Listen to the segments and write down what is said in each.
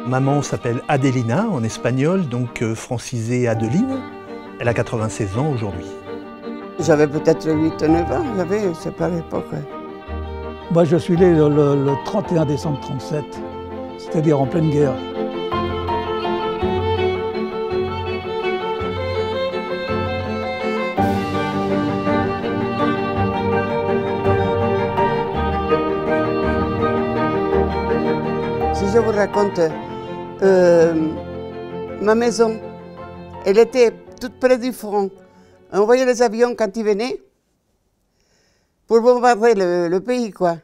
Maman s'appelle Adelina en espagnol, donc francisée Adeline. Elle a 96 ans aujourd'hui. J'avais peut-être 8 ou 9 ans, c'est pas à l'époque. Moi je suis né le 31 décembre 1937, c'est-à-dire en pleine guerre. Si je vous raconte, ma maison, elle était toute près du front. On voyait les avions quand ils venaient pour bombarder le pays, quoi.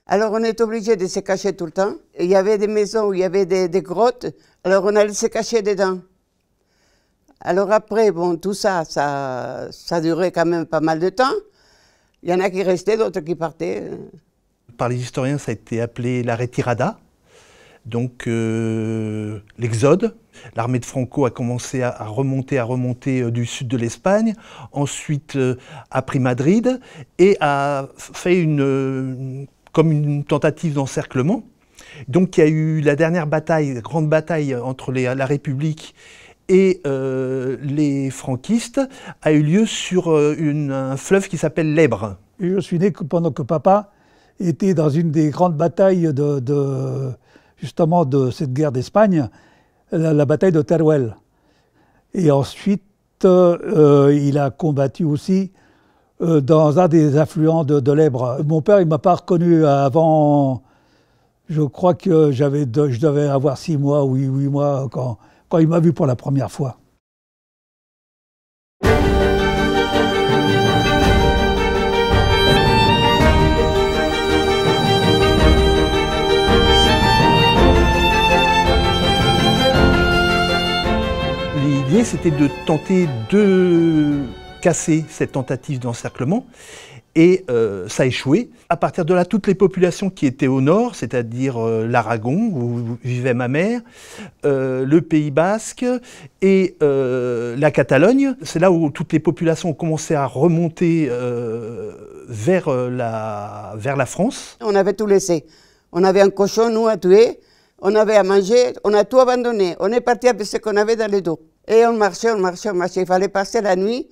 Alors on est obligé de se cacher tout le temps. Il y avait des maisons où il y avait des grottes, alors on allait se cacher dedans. Alors après, bon, tout ça durait quand même pas mal de temps. Il y en a qui restaient, d'autres qui partaient. Par les historiens, ça a été appelé la retirada. Donc l'exode, l'armée de Franco a commencé à remonter du sud de l'Espagne, ensuite a pris Madrid et a fait comme une tentative d'encerclement. Donc il y a eu la dernière bataille, la grande bataille entre la République et les franquistes, a eu lieu sur un fleuve qui s'appelle l'Ebre. Je suis né pendant que papa était dans une des grandes batailles justement de cette guerre d'Espagne, la bataille de Teruel. Et ensuite, il a combattu aussi dans un des affluents de l'Ebre. Mon père, il ne m'a pas reconnu avant, je crois que je devais avoir 6 mois ou 8 mois quand il m'a vu pour la première fois. L'idée, c'était de tenter de casser cette tentative d'encerclement et ça a échoué. À partir de là, toutes les populations qui étaient au nord, c'est-à-dire l'Aragon, où vivait ma mère, le Pays Basque et la Catalogne, c'est là où toutes les populations ont commencé à remonter vers la France. On avait tout laissé. On avait un cochon, nous, à tuer. On avait à manger, on a tout abandonné. On est parti avec ce qu'on avait dans le dos. Et on marchait. Il fallait passer la nuit,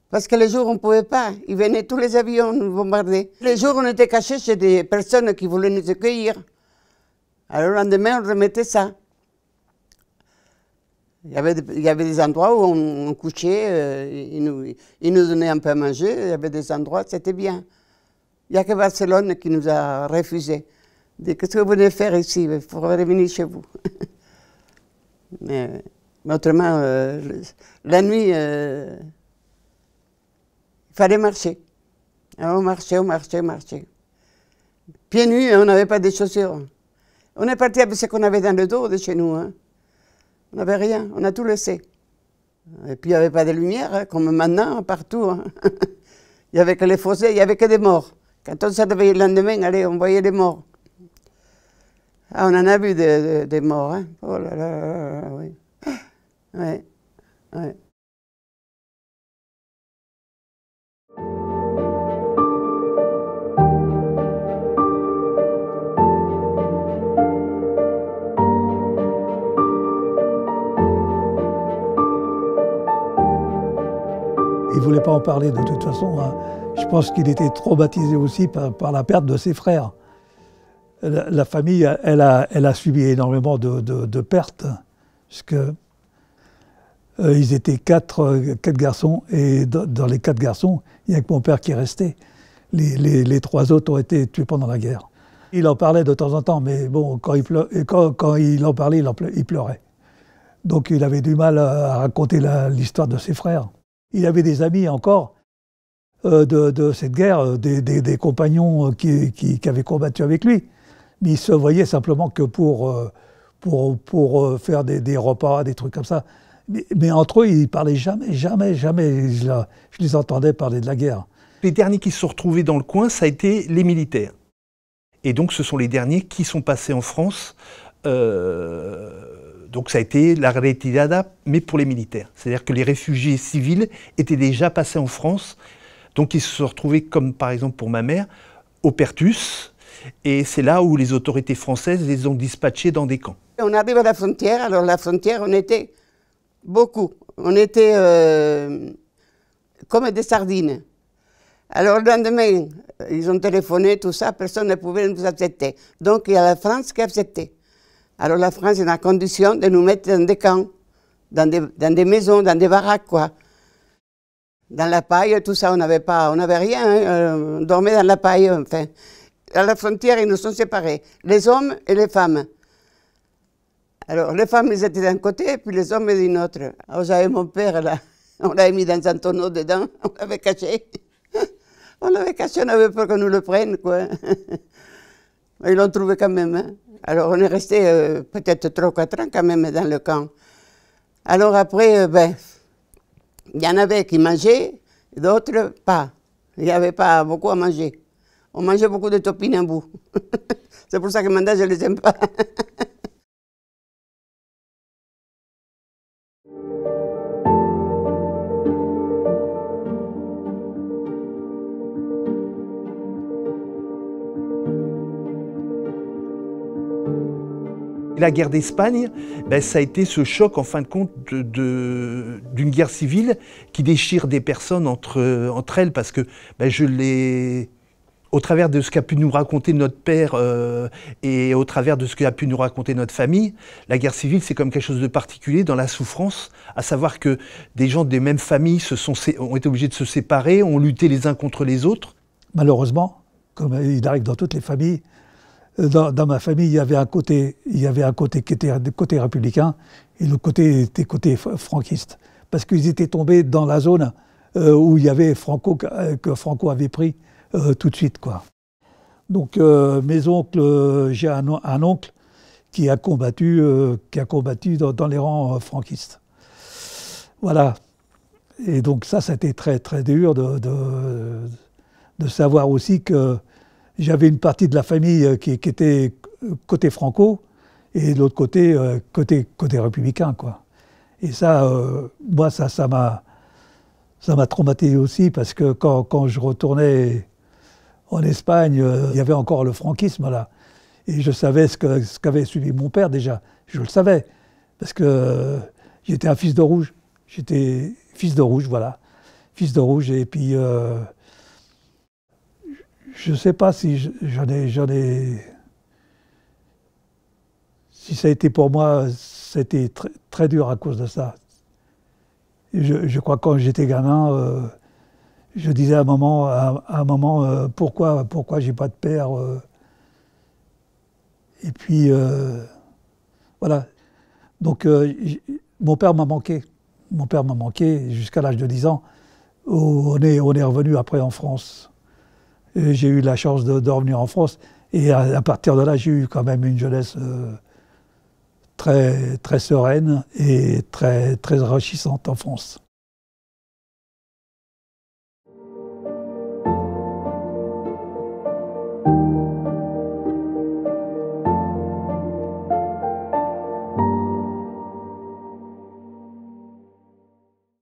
parce que les jours, on ne pouvait pas. Ils venaient, tous les avions nous bombarder. Les jours, on était cachés chez des personnes qui voulaient nous accueillir. Alors le lendemain, on remettait ça. Il y avait des endroits où on couchait, ils nous donnaient un peu à manger. Il y avait des endroits, c'était bien. Il n'y a que Barcelone qui nous a refusé. Qu'est-ce que vous venez faire ici? Il faut revenir chez vous. mais autrement, la nuit, il fallait marcher. Alors on marchait. Pieds nus, on n'avait pas de chaussures. On est parti avec ce qu'on avait dans le dos de chez nous. Hein. On n'avait rien, on a tout laissé. Et puis il n'y avait pas de lumière, hein, comme maintenant, partout. Hein. Il n'y avait que les fossés, il n'y avait que des morts. Quand on s'est réveillé le lendemain, allez, on voyait les morts. Ah, on en a vu des morts, hein. Oh là là, oui. Ouais. Il ne voulait pas en parler de toute façon. Hein. Je pense qu'il était traumatisé aussi par la perte de ses frères. La famille, elle a subi énormément de pertes, puisque ils étaient quatre garçons, et dans les 4 garçons, il n'y a que mon père qui est resté. Les 3 autres ont été tués pendant la guerre. Il en parlait de temps en temps, mais bon, quand il en parlait, il pleurait. Donc il avait du mal à raconter l'histoire de ses frères. Il avait des amis encore de cette guerre, des compagnons qui avaient combattu avec lui. Mais ils se voyaient simplement que pour faire des repas, des trucs comme ça. Mais entre eux, ils ne parlaient jamais. Je les entendais parler de la guerre. Les derniers qui se sont retrouvés dans le coin, ça a été les militaires. Et donc ce sont les derniers qui sont passés en France. Donc ça a été la retirada, mais pour les militaires. C'est-à-dire que les réfugiés civils étaient déjà passés en France. Donc ils se sont retrouvés, comme par exemple pour ma mère, au Perthus. Et c'est là où les autorités françaises les ont dispatchés dans des camps. On arrive à la frontière, alors la frontière, on était beaucoup. On était comme des sardines. Alors le lendemain, ils ont téléphoné, tout ça, personne ne pouvait nous accepter. Donc il y a la France qui a accepté. Alors la France est en condition de nous mettre dans des camps, dans des maisons, dans des baraques, quoi. Dans la paille, tout ça, on n'avait rien, hein, on dormait dans la paille, enfin. À la frontière, ils nous sont séparés, les hommes et les femmes. Alors les femmes, ils étaient d'un côté, puis les hommes d'un autre. Alors j'avais mon père, là, on l'avait mis dans un tonneau dedans, on l'avait caché. On l'avait caché, on avait peur qu'on nous le prenne, quoi. Ils l'ont trouvé quand même, hein. Alors on est resté peut-être 3 ou 4 ans quand même dans le camp. Alors après, il y en avait qui mangeaient, d'autres pas. Il n'y avait pas beaucoup à manger. On mangeait beaucoup de topinambous. C'est pour ça que maintenant je ne les aime pas. La guerre d'Espagne, ça a été ce choc, en fin de compte, d'une guerre civile qui déchire des personnes entre elles, parce que au travers de ce qu'a pu nous raconter notre père et au travers de ce qu'a pu nous raconter notre famille, la guerre civile, c'est comme quelque chose de particulier dans la souffrance, à savoir que des gens des mêmes familles ont été obligés de se séparer, ont lutté les uns contre les autres. Malheureusement, comme il arrive dans toutes les familles, dans ma famille, il y avait un côté qui était côté républicain et l'autre côté était côté franquiste. Parce qu'ils étaient tombés dans la zone où il y avait Franco, que Franco avait pris tout de suite, quoi. Donc mes oncles, j'ai un oncle qui a combattu dans les rangs franquistes. Voilà. Et donc ça a été très très dur de savoir aussi que j'avais une partie de la famille qui était côté franco et de l'autre côté, côté républicain, quoi. Et ça, moi, ça m'a traumatisé aussi parce que quand je retournais en Espagne, il y avait encore le franquisme, là. Et je savais ce qu'avait subi mon père déjà. Je le savais parce que j'étais un fils de rouge. J'étais fils de rouge, voilà. Fils de rouge et puis... je ne sais pas si si ça a été pour moi, ça a été très, très dur à cause de ça. Je crois que quand j'étais gamin, je disais à un moment, pourquoi j'ai pas de père. Et puis, voilà. Donc, mon père m'a manqué. Mon père m'a manqué jusqu'à l'âge de 10 ans. On est revenu après en France. J'ai eu la chance de revenir en France. Et à partir de là, j'ai eu quand même une jeunesse très, très sereine et très, très enrichissante en France.